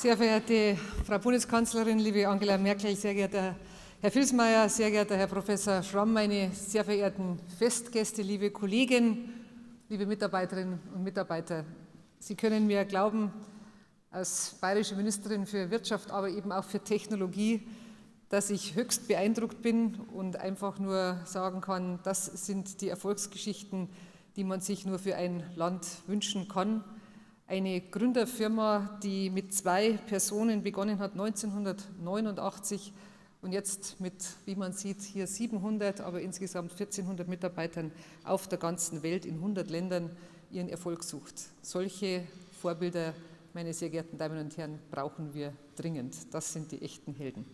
Sehr verehrte Frau Bundeskanzlerin, liebe Angela Merkel, sehr geehrter Herr Vilsmeier, sehr geehrter Herr Professor Schramm, meine sehr verehrten Festgäste, liebe Kollegen, liebe Mitarbeiterinnen und Mitarbeiter. Sie können mir glauben, als bayerische Ministerin für Wirtschaft, aber eben auch für Technologie, dass ich höchst beeindruckt bin und einfach nur sagen kann, das sind die Erfolgsgeschichten, die man sich nur für ein Land wünschen kann. Eine Gründerfirma, die mit 2 Personen begonnen hat 1989 und jetzt mit, wie man sieht, hier 700, aber insgesamt 1400 Mitarbeitern auf der ganzen Welt in 100 Ländern ihren Erfolg sucht. Solche Vorbilder, meine sehr geehrten Damen und Herren, brauchen wir dringend. Das sind die echten Helden.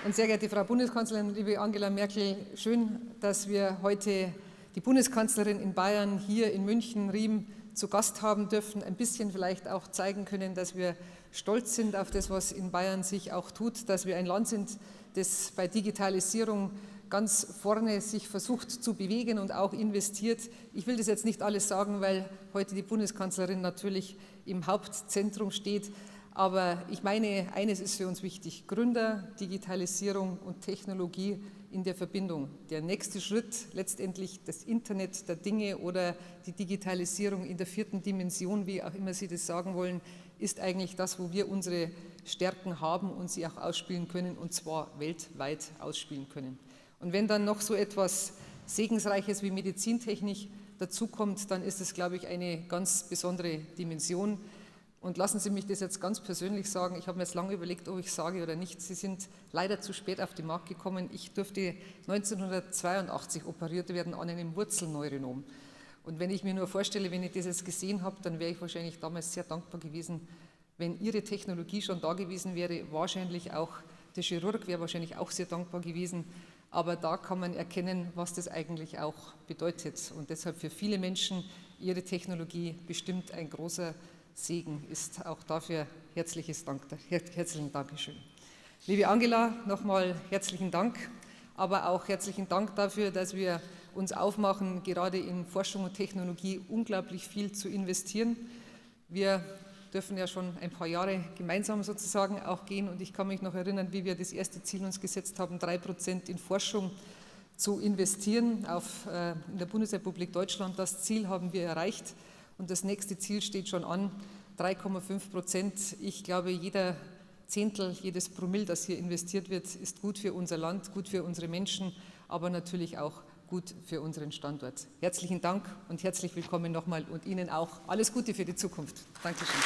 Und sehr geehrte Frau Bundeskanzlerin, liebe Angela Merkel, schön, dass wir heute die Bundeskanzlerin in Bayern, hier in München, Riem zu Gast haben dürfen, ein bisschen vielleicht auch zeigen können, dass wir stolz sind auf das, was in Bayern sich auch tut, dass wir ein Land sind, das bei Digitalisierung ganz vorne sich versucht zu bewegen und auch investiert. Ich will das jetzt nicht alles sagen, weil heute die Bundeskanzlerin natürlich im Hauptzentrum steht. Aber ich meine, eines ist für uns wichtig: Gründer, Digitalisierung und Technologie in der Verbindung. Der nächste Schritt, letztendlich das Internet der Dinge oder die Digitalisierung in der 4. Dimension, wie auch immer Sie das sagen wollen, ist eigentlich das, wo wir unsere Stärken haben und sie auch ausspielen können, und zwar weltweit ausspielen können. Und wenn dann noch so etwas Segensreiches wie Medizintechnik dazukommt, dann ist es, glaube ich, eine ganz besondere Dimension. Und lassen Sie mich das jetzt ganz persönlich sagen, ich habe mir jetzt lange überlegt, ob ich sage oder nicht. Sie sind leider zu spät auf den Markt gekommen. Ich durfte 1982 operiert werden an einem Wurzelneuronom. Und wenn ich mir nur vorstelle, wenn ich das jetzt gesehen habe, dann wäre ich wahrscheinlich damals sehr dankbar gewesen, wenn Ihre Technologie schon da gewesen wäre. Wahrscheinlich auch der Chirurg wäre wahrscheinlich auch sehr dankbar gewesen. Aber da kann man erkennen, was das eigentlich auch bedeutet. Und deshalb für viele Menschen Ihre Technologie bestimmt ein großer Segen ist. Auch dafür herzlichen Dankeschön. Liebe Angela, nochmal herzlichen Dank, aber auch herzlichen Dank dafür, dass wir uns aufmachen, gerade in Forschung und Technologie unglaublich viel zu investieren. Wir dürfen ja schon ein paar Jahre gemeinsam sozusagen auch gehen, und ich kann mich noch erinnern, wie wir das erste Ziel uns gesetzt haben, 3% in Forschung zu investieren in der Bundesrepublik Deutschland. Das Ziel haben wir erreicht. Und das nächste Ziel steht schon an, 3,5%. Ich glaube, jeder Zehntel, jedes Promille, das hier investiert wird, ist gut für unser Land, gut für unsere Menschen, aber natürlich auch gut für unseren Standort. Herzlichen Dank und herzlich willkommen nochmal und Ihnen auch alles Gute für die Zukunft. Dankeschön.